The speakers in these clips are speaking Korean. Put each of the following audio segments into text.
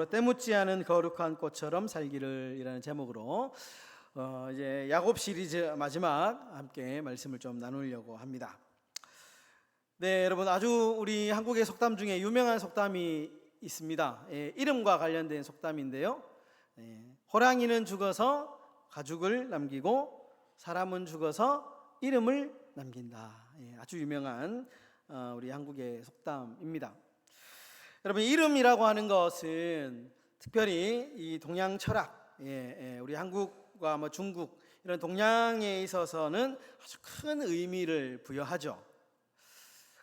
때묻지 않은 거룩한 꽃처럼 살기를이라는 제목으로 이제 야곱 시리즈 마지막 함께 말씀을 좀 나누려고 합니다. 네, 여러분, 아주 우리 한국의 속담 중에 유명한 속담이 있습니다. 이름과 관련된 속담인데요. 호랑이는 죽어서 가죽을 남기고 사람은 죽어서 이름을 남긴다. 아주 유명한 우리 한국의 속담입니다. 여러분, 이름이라고 하는 것은 특별히 이 동양 철학, 우리 한국과 중국 이런 동양에 있어서는 아주 큰 의미를 부여하죠.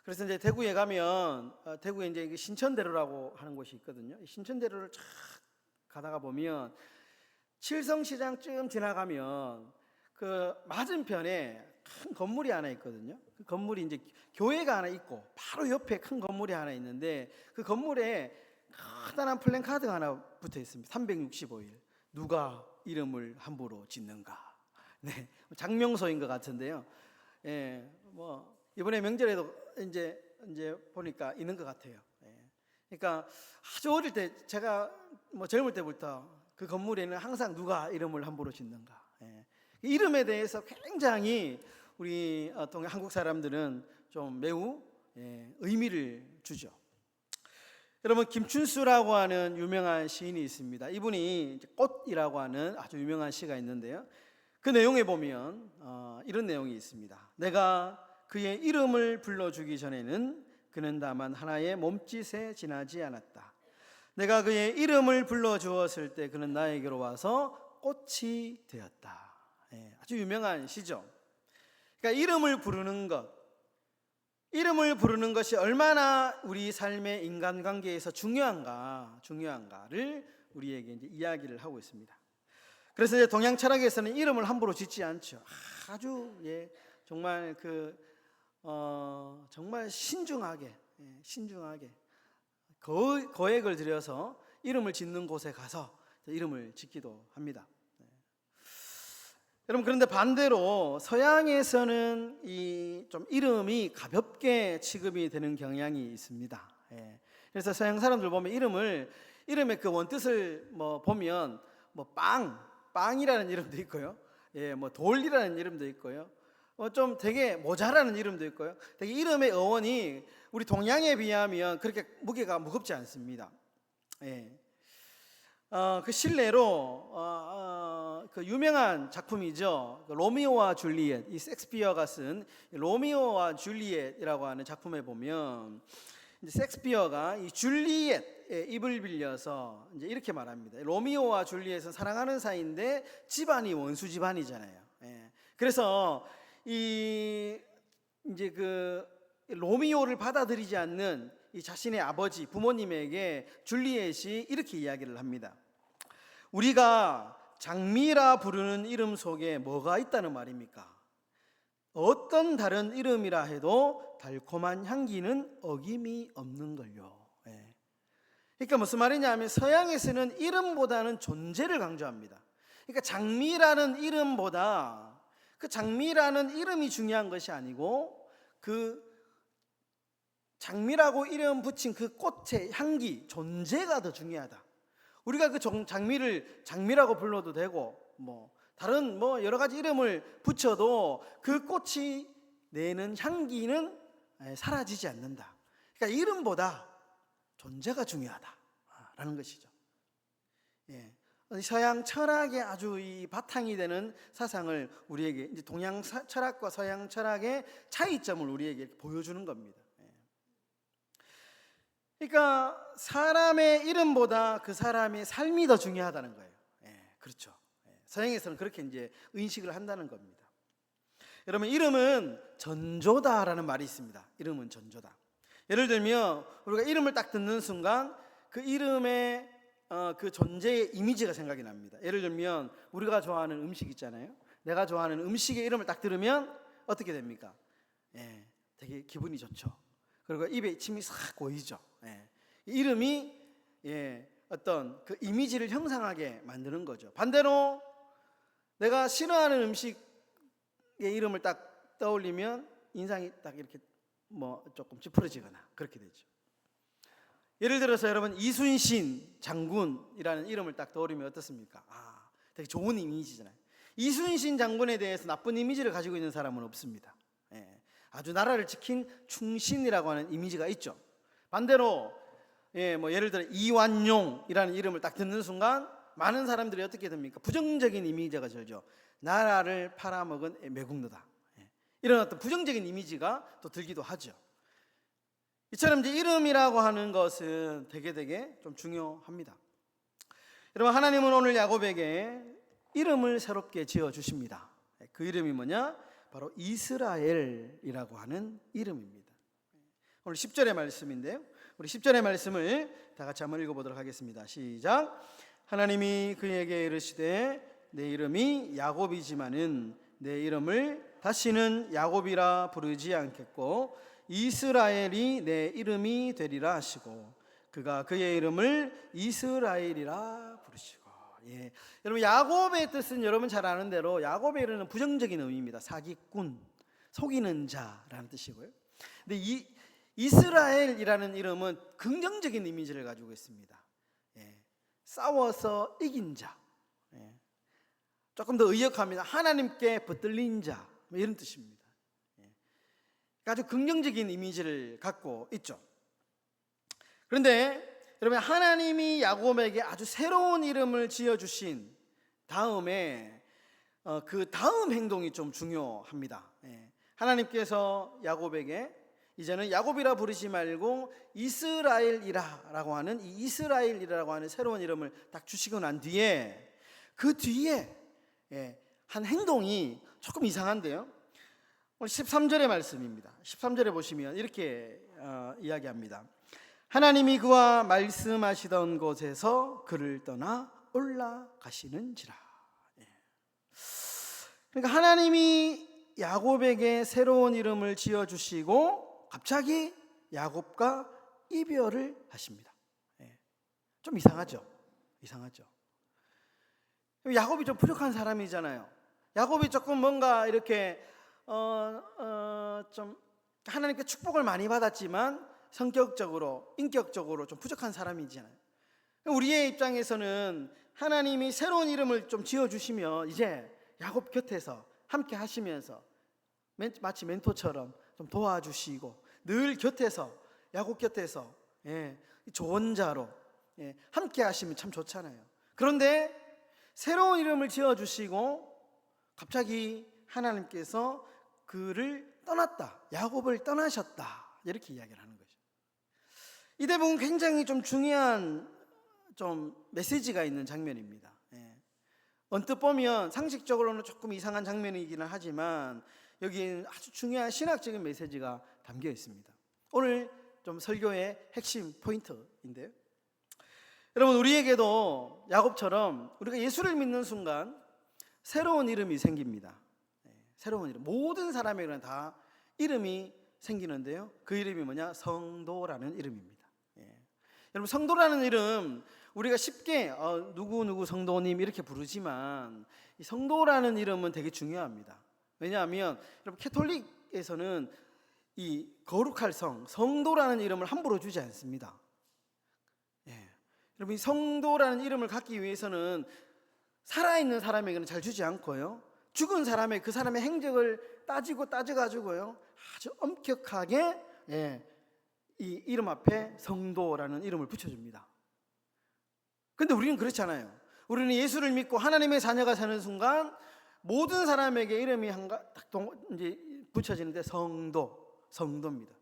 그래서 이제 대구에 가면 대구에 이제 신천대로라고 하는 곳이 있거든요. 신천대로를 쫙 가다가 보면 칠성시장쯤 지나가면 그 맞은편에 큰 건물이 하나 있거든요. 그 건물이 이제 교회가 하나 있고 바로 옆에 큰 건물이 하나 있는데 그 건물에 커다란 플랜카드가 하나 붙어 있습니다. 365일 누가 이름을 함부로 짓는가. 네, 장명소인 것 같은데요. 뭐 이번에 명절에도 이제 보니까 있는 것 같아요. 그러니까 아주 어릴 때 제가 젊을 때부터 그 건물에는 항상 누가 이름을 함부로 짓는가. 이름에 대해서 굉장히 우리 한국 사람들은 좀 매우 의미를 주죠. 여러분, 김춘수라고 하는 유명한 시인이 있습니다. 이분이 꽃이라고 하는 아주 유명한 시가 있는데요. 그 내용에 보면 이런 내용이 있습니다. 내가 그의 이름을 불러주기 전에는 그는 다만 하나의 몸짓에 지나지 않았다. 내가 그의 이름을 불러주었을 때 그는 나에게로 와서 꽃이 되었다. 아주 유명한 시죠. 그러니까 이름을 부르는 것이 얼마나 우리 삶의 인간관계에서 중요한가를 우리에게 이제 이야기를 하고 있습니다. 그래서 이제 동양 철학에서는 이름을 함부로 짓지 않죠. 아주 정말 정말 신중하게 거액을 들여서 이름을 짓는 곳에 가서 이름을 짓기도 합니다. 여러분, 그런데 반대로 서양에서는 좀 이름이 가볍게 취급이 되는 경향이 있습니다. 그래서 서양 사람들 보면 이름의 그 원뜻을 보면 빵이라는 이름도 있고요, 돌이라는 이름도 있고요, 좀 되게 모자라는 이름도 있고요. 되게 이름의 어원이 우리 동양에 비하면 그렇게 무게가 무겁지 않습니다. 그 실례로 그 유명한 작품이죠. 로미오와 줄리엣, 이 셰익스피어가 쓴 로미오와 줄리엣이라고 하는 작품에 보면 이제 셰익스피어가 이 줄리엣의 입을 빌려서 이제 이렇게 말합니다. 로미오와 줄리엣은 사랑하는 사이인데 집안이 원수 집안이잖아요. 그래서 이제 그 로미오를 받아들이지 않는 이 자신의 아버지 부모님에게 줄리엣이 이렇게 이야기를 합니다. 우리가 장미라 부르는 이름 속에 뭐가 있다는 말입니까? 어떤 다른 이름이라 해도 달콤한 향기는 어김이 없는 걸요. 그러니까 무슨 말이냐 하면 서양에서는 이름보다는 존재를 강조합니다. 그러니까 장미라는 이름보다 그 장미라는 이름이 중요한 것이 아니고 그 장미라고 이름 붙인 그 꽃의 향기, 존재가 더 중요하다. 우리가 그 장미를 장미라고 불러도 되고 다른 여러 가지 이름을 붙여도 그 꽃이 내는 향기는 사라지지 않는다. 그러니까 이름보다 존재가 중요하다라는 것이죠. 서양 철학의 아주 이 바탕이 되는 사상을 우리에게 이제 동양 철학과 서양 철학의 차이점을 우리에게 보여주는 겁니다. 그러니까 사람의 이름보다 그 사람의 삶이 더 중요하다는 거예요. 그렇죠. 서양에서는 그렇게 이제 인식을 한다는 겁니다. 여러분, 이름은 전조다라는 말이 있습니다. 이름은 전조다. 예를 들면 우리가 이름을 딱 듣는 순간 그 이름의 그 존재의 이미지가 생각이 납니다. 예를 들면 우리가 좋아하는 음식 있잖아요. 내가 좋아하는 음식의 이름을 딱 들으면 어떻게 됩니까? 되게 기분이 좋죠. 그리고 입에 침이 싹 고이죠. 이름이 어떤 그 이미지를 형상하게 만드는 거죠. 반대로 내가 싫어하는 음식의 이름을 딱 떠올리면 인상이 딱 이렇게 조금 찌푸러지거나 그렇게 되죠. 예를 들어서 여러분 이순신 장군이라는 이름을 딱 떠올리면 어떻습니까? 되게 좋은 이미지잖아요. 이순신 장군에 대해서 나쁜 이미지를 가지고 있는 사람은 없습니다. 아주 나라를 지킨 충신이라고 하는 이미지가 있죠. 반대로 뭐 예를 들어 이완용이라는 이름을 딱 듣는 순간 많은 사람들이 어떻게 됩니까? 부정적인 이미지가 들죠. 나라를 팔아먹은 매국노다. 이런 어떤 부정적인 이미지가 또 들기도 하죠. 이처럼 이제 이름이라고 하는 것은 되게 좀 중요합니다. 여러분, 하나님은 오늘 야곱에게 이름을 새롭게 지어 주십니다. 그 이름이 뭐냐? 바로 이스라엘이라고 하는 이름입니다. 오늘 10절의 말씀인데요. 우리 10절의 말씀을 다 같이 한번 읽어보도록 하겠습니다. 시작. 하나님이 그에게 이르시되 내 이름이 야곱이지만은 내 이름을 다시는 야곱이라 부르지 않겠고 이스라엘이 내 이름이 되리라 하시고 그가 그의 이름을 이스라엘이라 부르시고. 여러분, 야곱의 뜻은 여러분 잘 아는 대로 야곱의 이름은 부정적인 의미입니다. 사기꾼, 속이는 자라는 뜻이고요. 근데 이 이스라엘이라는 이름은 긍정적인 이미지를 가지고 있습니다. 싸워서 이긴 자, 조금 더 의역합니다. 하나님께 붙들린 자, 이런 뜻입니다. 아주 긍정적인 이미지를 갖고 있죠. 그런데 여러분, 하나님이 야곱에게 아주 새로운 이름을 지어주신 다음에 그 다음 행동이 좀 중요합니다. 하나님께서 야곱에게 이제는 야곱이라 부르지 말고 이스라엘이라고 하는 이 이스라엘이라고 하는 새로운 이름을 딱 주시고 난 뒤에 그 뒤에 한 행동이 조금 이상한데요. 오늘 13절의 말씀입니다. 13절에 보시면 이렇게 이야기합니다. 하나님이 그와 말씀하시던 곳에서 그를 떠나 올라가시는지라. 그러니까 하나님이 야곱에게 새로운 이름을 지어주시고 갑자기 야곱과 이별을 하십니다. 좀 이상하죠? 야곱이 좀 부족한 사람이잖아요. 야곱이 조금 뭔가 이렇게 좀 하나님께 축복을 많이 받았지만 성격적으로, 인격적으로 좀 부족한 사람이잖아요. 우리의 입장에서는 하나님이 새로운 이름을 좀 지어주시면 이제 야곱 곁에서 함께 하시면서 마치 멘토처럼 좀 도와주시고 늘 곁에서, 야곱 곁에서 조언자로 함께 하시면 참 좋잖아요. 그런데 새로운 이름을 지어주시고 갑자기 하나님께서 그를 떠났다, 야곱을 떠나셨다, 이렇게 이야기를 하는 거죠. 이 대목은 굉장히 좀 중요한 좀 메시지가 있는 장면입니다. 언뜻 보면 상식적으로는 조금 이상한 장면이기는 하지만 여기에는 아주 중요한 신학적인 메시지가 담겨 있습니다. 오늘 좀 설교의 핵심 포인트인데요. 여러분, 우리에게도 야곱처럼 우리가 예수를 믿는 순간 새로운 이름이 생깁니다. 새로운 이름, 모든 사람에게는 다 이름이 생기는데요. 그 이름이 뭐냐? 성도라는 이름입니다. 여러분, 성도라는 이름 우리가 쉽게 누구 성도님 이렇게 부르지만 이 성도라는 이름은 되게 중요합니다. 왜냐하면 여러분, 캐톨릭에서는 이 거룩할 성도라는 이름을 함부로 주지 않습니다. 여러분, 이 성도라는 이름을 갖기 위해서는 살아있는 사람에게는 잘 주지 않고요, 죽은 사람의 그 사람의 행적을 따져가지고요 아주 엄격하게 이 이름 앞에 성도라는 이름을 붙여줍니다. 근데 우리는 그렇지 않아요. 우리는 예수를 믿고 하나님의 자녀가 사는 순간 모든 사람에게 이름이 이제 붙여지는데 성도입니다.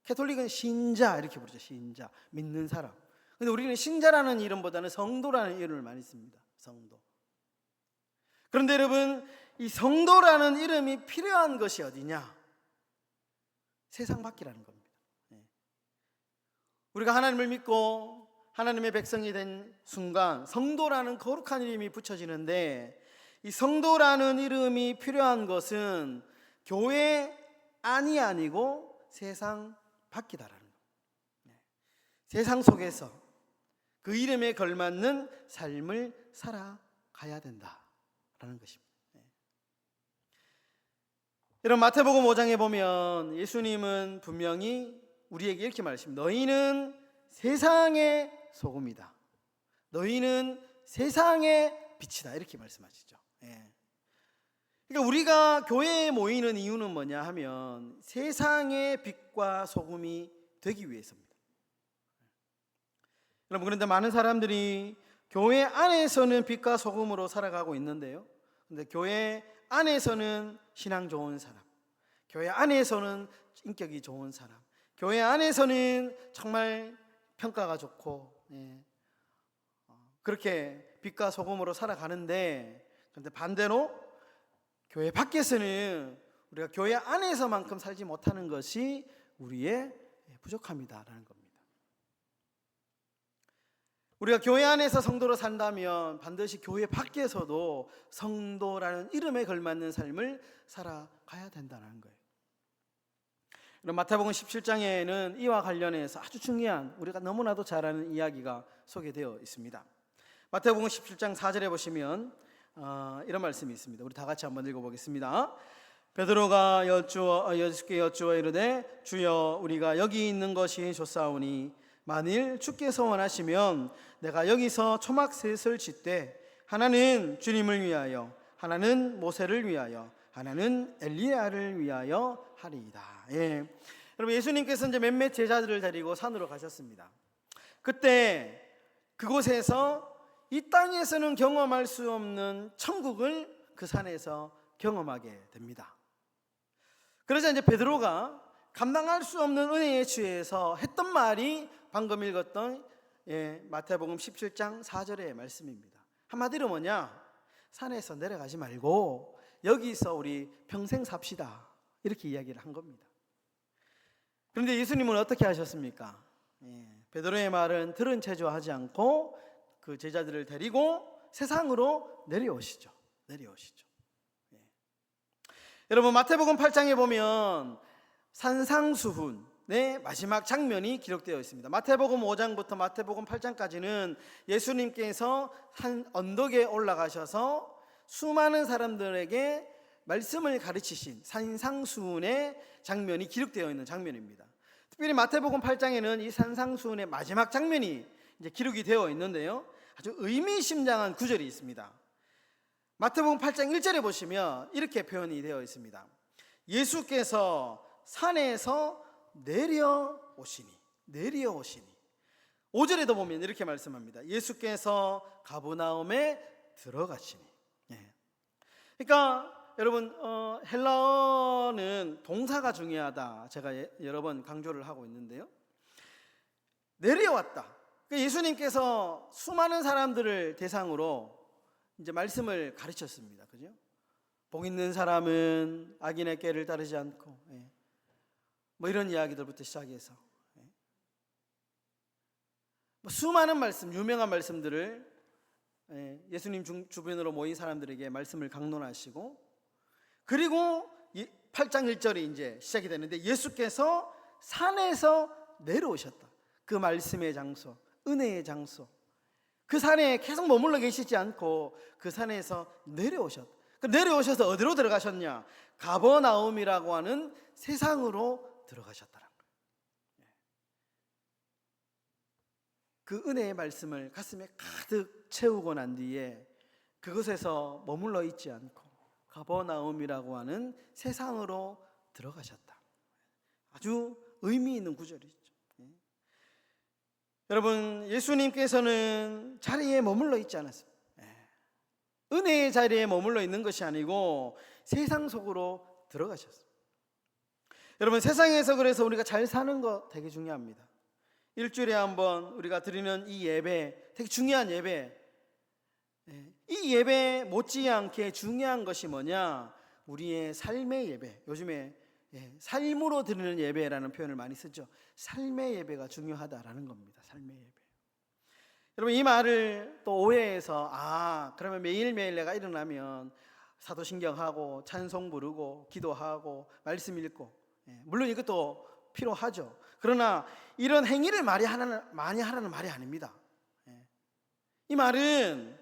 캐톨릭은 신자 이렇게 부르죠. 신자, 믿는 사람. 근데 우리는 신자라는 이름보다는 성도라는 이름을 많이 씁니다. 성도. 그런데 여러분, 이 성도라는 이름이 필요한 것이 어디냐? 세상 밖이라는 겁니다. 우리가 하나님을 믿고 하나님의 백성이 된 순간 성도라는 거룩한 이름이 붙여지는데, 이 성도라는 이름이 필요한 것은 교회 안이 아니고 세상 밖이다라는 거예요. 세상 속에서 그 이름에 걸맞는 삶을 살아가야 된다라는 것입니다. 여러분, 마태복음 5장에 보면 예수님은 분명히 우리에게 이렇게 말씀합니다. 너희는 세상의 소금이다. 너희는 세상의 빛이다. 이렇게 말씀하시죠. 그러니까 우리가 교회에 모이는 이유는 뭐냐 하면 세상의 빛과 소금이 되기 위해서입니다. 여러분, 그런데 많은 사람들이 교회 안에서는 빛과 소금으로 살아가고 있는데요, 근데 교회 안에서는 신앙 좋은 사람, 교회 안에서는 인격이 좋은 사람, 교회 안에서는 정말 평가가 좋고 그렇게 빛과 소금으로 살아가는데, 그런데 반대로 교회 밖에서는 우리가 교회 안에서만큼 살지 못하는 것이 우리의 부족함이다라는 겁니다. 우리가 교회 안에서 성도로 산다면 반드시 교회 밖에서도 성도라는 이름에 걸맞는 삶을 살아가야 된다는 거예요. 마태복음 17장에는 이와 관련해서 아주 중요한, 우리가 너무나도 잘 아는 이야기가 소개되어 있습니다. 마태복음 17장 4절에 보시면 이런 말씀이 있습니다. 우리 다 같이 한번 읽어보겠습니다. 베드로가 예수께 여쭈어 이르되 주여, 우리가 여기 있는 것이 좋사오니 만일 주께서 원하시면 내가 여기서 초막 셋을 짓되 하나는 주님을 위하여, 하나는 모세를 위하여, 하나는 엘리야를 위하여 하리이다. 여러분, 예수님께서 이제 몇몇 제자들을 데리고 산으로 가셨습니다. 그때 그곳에서 이 땅에서는 경험할 수 없는 천국을 그 산에서 경험하게 됩니다. 그러자 이제 베드로가 감당할 수 없는 은혜에 취해서 했던 말이 방금 읽었던 마태복음 17장 4절의 말씀입니다. 한마디로 뭐냐? 산에서 내려가지 말고 여기서 우리 평생 삽시다, 이렇게 이야기를 한 겁니다. 그런데 예수님은 어떻게 하셨습니까? 베드로의 말은 들은 체조하지 않고 그 제자들을 데리고 세상으로 내려오시죠. 여러분, 마태복음 8장에 보면 산상수훈의 마지막 장면이 기록되어 있습니다. 마태복음 5장부터 마태복음 8장까지는 예수님께서 한 언덕에 올라가셔서 수많은 사람들에게 말씀을 가르치신 산상수훈의 장면이 기록되어 있는 장면입니다. 특별히 마태복음 8장에는 이 산상수훈의 마지막 장면이 이제 기록이 되어 있는데요, 아주 의미심장한 구절이 있습니다. 마태복음 8장 1절에 보시면 이렇게 표현이 되어 있습니다. 예수께서 산에서 내려오시니. 5절에도 보면 이렇게 말씀합니다. 예수께서 가버나움에 들어가시니. 그러니까 여러분, 헬라어는 동사가 중요하다, 제가 여러 번 강조를 하고 있는데요, 내려왔다. 예수님께서 수많은 사람들을 대상으로 이제 말씀을 가르쳤습니다. 그죠? 복 있는 사람은 악인의 꾀를 따르지 않고, 뭐 이런 이야기들부터 시작해서 수많은 말씀, 유명한 말씀들을 예수님 주변으로 모인 사람들에게 말씀을 강론하시고, 그리고 8장 1절이 이제 시작이 되는데 예수께서 산에서 내려오셨다. 그 말씀의 장소, 은혜의 장소, 그 산에 계속 머물러 계시지 않고 그 산에서 내려오셨다. 내려오셔서 어디로 들어가셨냐? 가버나움이라고 하는 세상으로 들어가셨다는 거예요. 그 은혜의 말씀을 가슴에 가득 채우고 난 뒤에 그곳에서 머물러 있지 않고 가버나움이라고 하는 세상으로 들어가셨다. 아주 의미 있는 구절이죠. 여러분, 예수님께서는 자리에 머물러 있지 않았습니다. 은혜의 자리에 머물러 있는 것이 아니고 세상 속으로 들어가셨습니다. 여러분, 세상에서 그래서 우리가 잘 사는 거 되게 중요합니다. 일주일에 한번 우리가 드리는 이 예배, 되게 중요한 예배, 이 예배 못지않게 중요한 것이 뭐냐? 우리의 삶의 예배. 요즘에 삶으로 드리는 예배라는 표현을 많이 쓰죠. 삶의 예배가 중요하다라는 겁니다. 삶의 예배. 여러분, 이 말을 또 오해해서 그러면 매일매일 내가 일어나면 사도신경하고 찬송 부르고 기도하고 말씀 읽고, 물론 이것도 필요하죠. 그러나 이런 행위를 많이 하라는 말이 아닙니다. 이 말은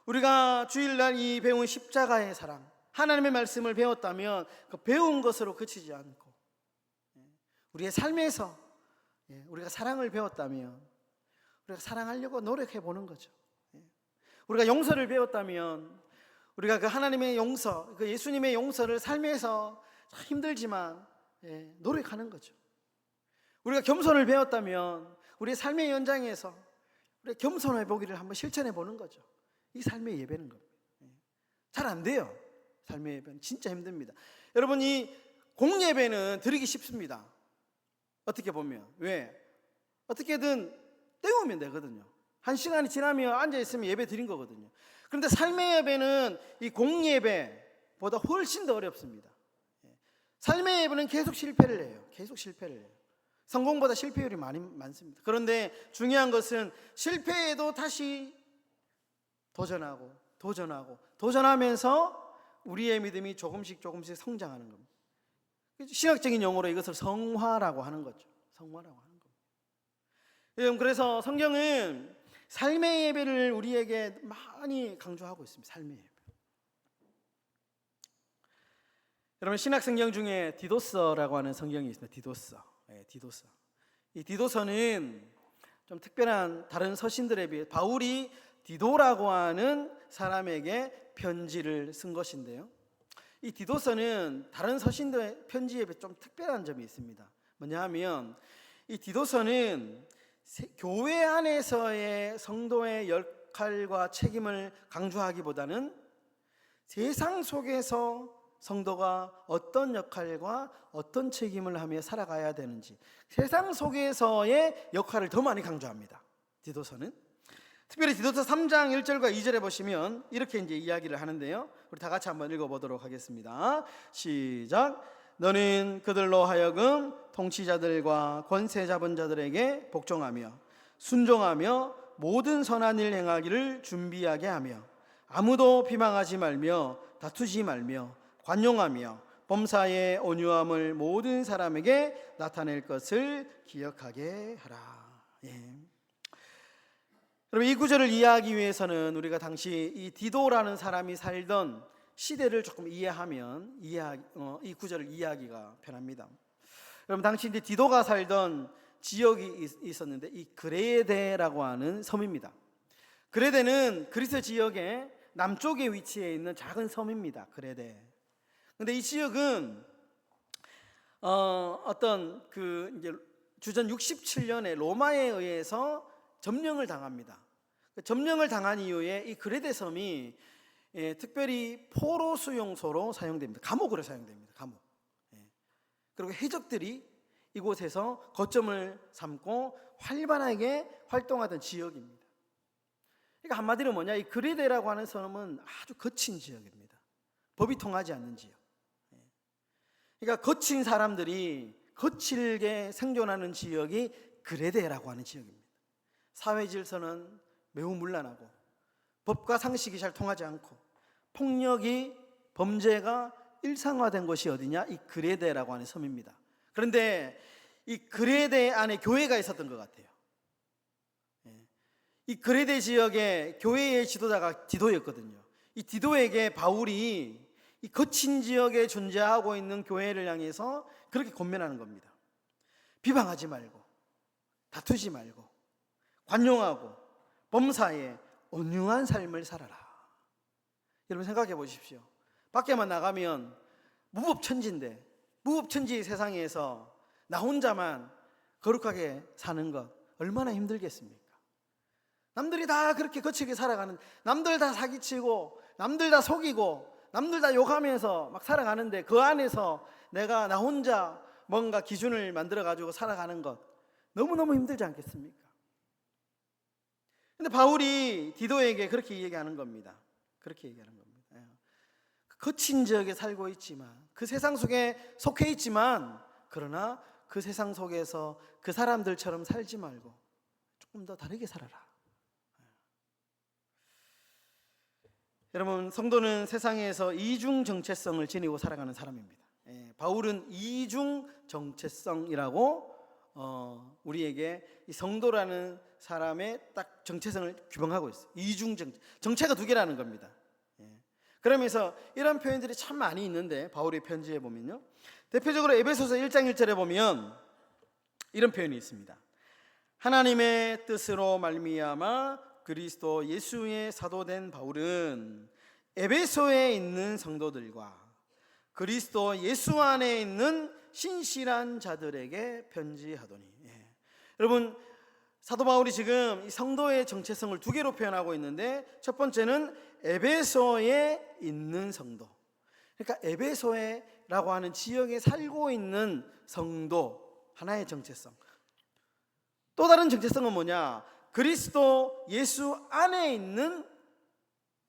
우리가 주일날 이 배운 십자가의 사랑, 하나님의 말씀을 배웠다면 그 배운 것으로 그치지 않고 우리의 삶에서 우리가 사랑을 배웠다면 우리가 사랑하려고 노력해 보는 거죠. 우리가 용서를 배웠다면 우리가 그 하나님의 용서, 그 예수님의 용서를 삶에서 힘들지만 노력하는 거죠. 우리가 겸손을 배웠다면 우리의 삶의 연장에서 우리가 겸손해 보기를 한번 실천해 보는 거죠. 이 삶의 예배는 겁니다. 잘 안 돼요. 삶의 예배는 진짜 힘듭니다. 여러분, 이 공예배는 드리기 쉽습니다. 어떻게 보면. 왜? 어떻게든 때우면 되거든요. 1시간이 지나면 앉아있으면 예배 드린 거거든요. 그런데 삶의 예배는 이 공예배보다 훨씬 더 어렵습니다. 삶의 예배는 계속 실패를 해요. 계속 실패를 해요. 성공보다 실패율이 많습니다. 그런데 중요한 것은 실패해도 다시 도전하면서 우리의 믿음이 조금씩 성장하는 겁니다. 신학적인 용어로 이것을 성화라고 하는 거죠. 성화라고 하는 겁니다. 그래서 성경은 삶의 예배를 우리에게 많이 강조하고 있습니다. 삶의 예배. 여러분, 신약 성경 중에 디도서라고 하는 성경이 있습니다. 디도서. 이 디도서는 좀 특별한 다른 서신들에 비해 바울이 디도라고 하는 사람에게 편지를 쓴 것인데요. 이 디도서는 다른 서신들의 편지에 비해 좀 특별한 점이 있습니다. 뭐냐 하면 이 디도서는 교회 안에서의 성도의 역할과 책임을 강조하기보다는 세상 속에서 성도가 어떤 역할과 어떤 책임을 하며 살아가야 되는지, 세상 속에서의 역할을 더 많이 강조합니다. 디도서는 특별히 디도서 3장 1절과 2절에 보시면 이렇게 이제 이야기를 하는데요. 우리 다 같이 한번 읽어보도록 하겠습니다. 시작. 너는 그들로 하여금 통치자들과 권세 잡은 자들에게 복종하며 순종하며 모든 선한 일 행하기를 준비하게 하며 아무도 비방하지 말며 다투지 말며 관용하며 범사의 온유함을 모든 사람에게 나타낼 것을 기억하게 하라. 여러분, 이 구절을 이해하기 위해서는 우리가 당시 이 디도라는 사람이 살던 시대를 조금 이해하면 이 구절을 이해하기가 편합니다. 여러분, 당시 이제 디도가 살던 지역이 있었는데 이 그레데라고 하는 섬입니다. 그레데는 그리스 지역의 남쪽에 위치해 있는 작은 섬입니다. 그레데. 근데 이 지역은 어떤 그 이제 주전 67년에 로마에 의해서 점령을 당합니다. 점령을 당한 이후에 이 그레데 섬이 특별히 포로 수용소로 사용됩니다. 감옥으로 사용됩니다. 감옥. 그리고 해적들이 이곳에서 거점을 삼고 활발하게 활동하던 지역입니다. 그러니까 한마디로 뭐냐, 이 그레데라고 하는 섬은 아주 거친 지역입니다. 법이 통하지 않는 지역. 그러니까 거친 사람들이 거칠게 생존하는 지역이 그레데라고 하는 지역입니다. 사회 질서는 매우 문란하고 법과 상식이 잘 통하지 않고 폭력이, 범죄가 일상화된 곳이 어디냐? 이 그레데라고 하는 섬입니다. 그런데 이 그레데 안에 교회가 있었던 것 같아요. 이 그레데 지역의 교회의 지도자가 디도였거든요. 이 디도에게 바울이 이 거친 지역에 존재하고 있는 교회를 향해서 그렇게 권면하는 겁니다. 비방하지 말고 다투지 말고 관용하고 범사에 온유한 삶을 살아라. 여러분, 생각해 보십시오. 밖에만 나가면 무법천지인데, 무법천지의 세상에서 나 혼자만 거룩하게 사는 것 얼마나 힘들겠습니까? 남들이 다 그렇게 거칠게 살아가는, 남들 다 사기치고 남들 다 속이고 남들 다 욕하면서 막 살아가는데 그 안에서 내가 나 혼자 뭔가 기준을 만들어 가지고 살아가는 것 너무너무 힘들지 않겠습니까? 근데 바울이 디도에게 그렇게 얘기하는 겁니다. 그렇게 얘기하는 겁니다. 거친 지역에 살고 있지만, 그 세상 속에 속해 있지만, 그러나 그 세상 속에서 그 사람들처럼 살지 말고 조금 더 다르게 살아라. 여러분, 성도는 세상에서 이중 정체성을 지니고 살아가는 사람입니다. 바울은 이중 정체성이라고 우리에게 이 성도라는 사람의 딱 정체성을 규명하고 있어요. 이중 정체가 두 개라는 겁니다. 그러면서 이런 표현들이 참 많이 있는데 바울의 편지에 보면요, 대표적으로 에베소서 1장 1절에 보면 이런 표현이 있습니다. 하나님의 뜻으로 말미암아 그리스도 예수의 사도된 바울은 에베소에 있는 성도들과 그리스도 예수 안에 있는 신실한 자들에게 편지하더니. 여러분, 사도 바울이 지금 이 성도의 정체성을 두 개로 표현하고 있는데, 첫 번째는 에베소에 있는 성도, 그러니까 에베소라고 하는 지역에 살고 있는 성도, 하나의 정체성. 또 다른 정체성은 뭐냐? 그리스도 예수 안에 있는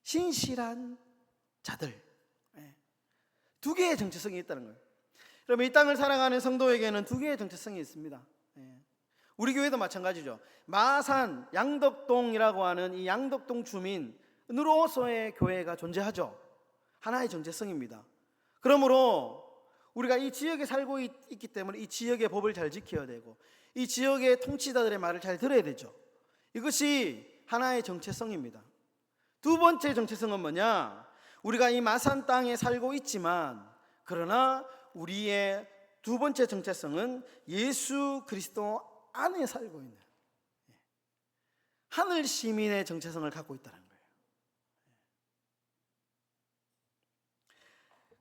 신실한 자들. 두 개의 정체성이 있다는 거예요. 그러면 이 땅을 살아가는 성도에게는 두 개의 정체성이 있습니다. 우리 교회도 마찬가지죠. 마산 양덕동이라고 하는 이 양덕동 주민으로서의 교회가 존재하죠. 하나의 정체성입니다. 그러므로 우리가 이 지역에 살고 있기 때문에 이 지역의 법을 잘 지켜야 되고, 이 지역의 통치자들의 말을 잘 들어야 되죠. 이것이 하나의 정체성입니다. 두 번째 정체성은 뭐냐? 우리가 이 마산 땅에 살고 있지만, 그러나 우리의 두 번째 정체성은 예수 그리스도 안에 살고 있는 하늘 시민의 정체성을 갖고 있다는 거예요.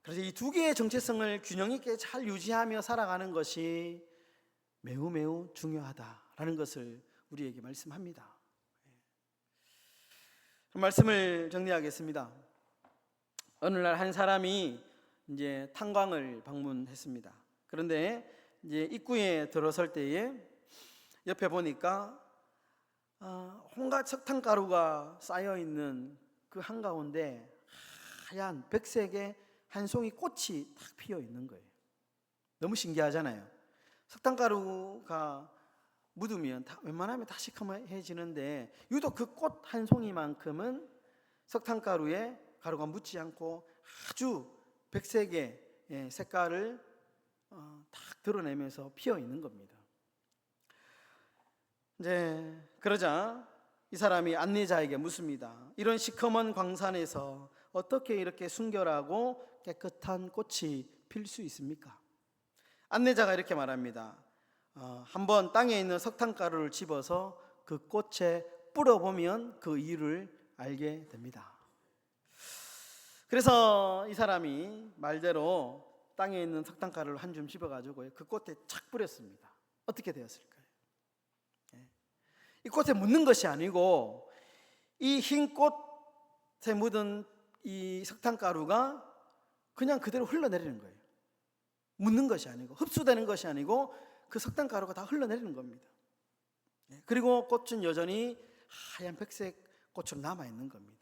그래서 이 두 개의 정체성을 균형 있게 잘 유지하며 살아가는 것이 매우 매우 중요하다라는 것을 우리에게 말씀합니다. 말씀을 정리하겠습니다. 어느 날 한 사람이 이제 탄광을 방문했습니다. 그런데 이제 입구에 들어설 때에 옆에 보니까 온갖 석탄가루가 쌓여 있는 그 한가운데 하얀 백색의 한 송이 꽃이 탁 피어 있는 거예요. 너무 신기하잖아요. 석탄가루가 묻으면 웬만하면 다 시커매지는데 유독 그 꽃 한 송이만큼은 석탄가루에 가루가 묻지 않고 아주 백색의 색깔을 딱 드러내면서 피어 있는 겁니다. 이제 그러자 이 사람이 안내자에게 묻습니다. 이런 시커먼 광산에서 어떻게 이렇게 순결하고 깨끗한 꽃이 필 수 있습니까? 안내자가 이렇게 말합니다. 한번 땅에 있는 석탄가루를 집어서 그 꽃에 뿌려보면 그 이유를 알게 됩니다. 그래서 이 사람이 말대로 땅에 있는 석탄가루를 한 줌 집어가지고 그 꽃에 착 뿌렸습니다. 어떻게 되었을까요? 이 꽃에 묻는 것이 아니고 이 흰 꽃에 묻은 이 석탄가루가 그냥 그대로 흘러내리는 거예요. 묻는 것이 아니고, 흡수되는 것이 아니고 그 석탄가루가 다 흘러내리는 겁니다. 그리고 꽃은 여전히 하얀 백색 꽃으로 남아있는 겁니다.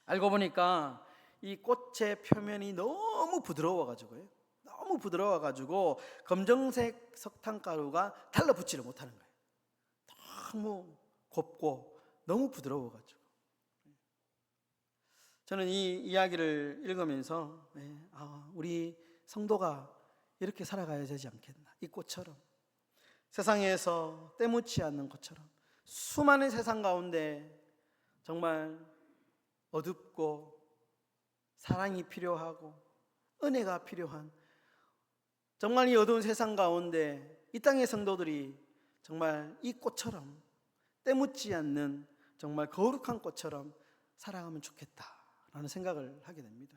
알고 보니까 이 꽃의 표면이 너무 부드러워가지고요, 너무 부드러워가지고 검정색 석탄가루가 달라붙지를 못하는 거예요. 너무 곱고 너무 부드러워가지고. 저는 이 이야기를 읽으면서 우리 성도가 이렇게 살아가야 되지 않겠나. 이 꽃처럼, 세상에서 때묻지 않는 것처럼 수많은 세상 가운데 정말 어둡고 사랑이 필요하고 은혜가 필요한, 정말 이 어두운 세상 가운데 이 땅의 성도들이 정말 이 꽃처럼 때묻지 않는 정말 거룩한 꽃처럼 살아가면 좋겠다라는 생각을 하게 됩니다.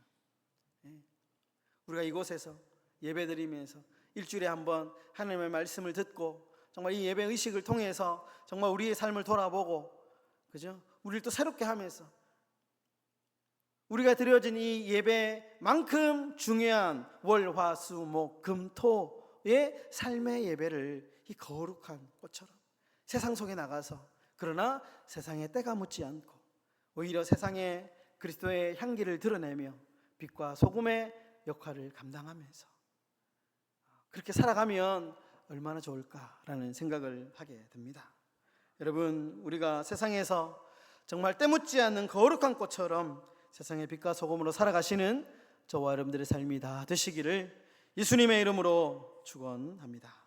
우리가 이곳에서 예배드리면서 일주일에 한번 하나님의 말씀을 듣고 정말 이 예배 의식을 통해서 정말 우리의 삶을 돌아보고, 그죠? 우리를 또 새롭게 하면서 우리가 드려진 이 예배만큼 중요한 월, 화, 수, 목, 금, 토의 삶의 예배를 이 거룩한 꽃처럼 세상 속에 나가서, 그러나 세상에 때가 묻지 않고 오히려 세상에 그리스도의 향기를 드러내며 빛과 소금의 역할을 감당하면서 그렇게 살아가면 얼마나 좋을까라는 생각을 하게 됩니다. 여러분, 우리가 세상에서 정말 때묻지 않는 거룩한 꽃처럼 세상의 빛과 소금으로 살아가시는 저와 여러분들의 삶이 다 되시기를 예수님의 이름으로 축원합니다.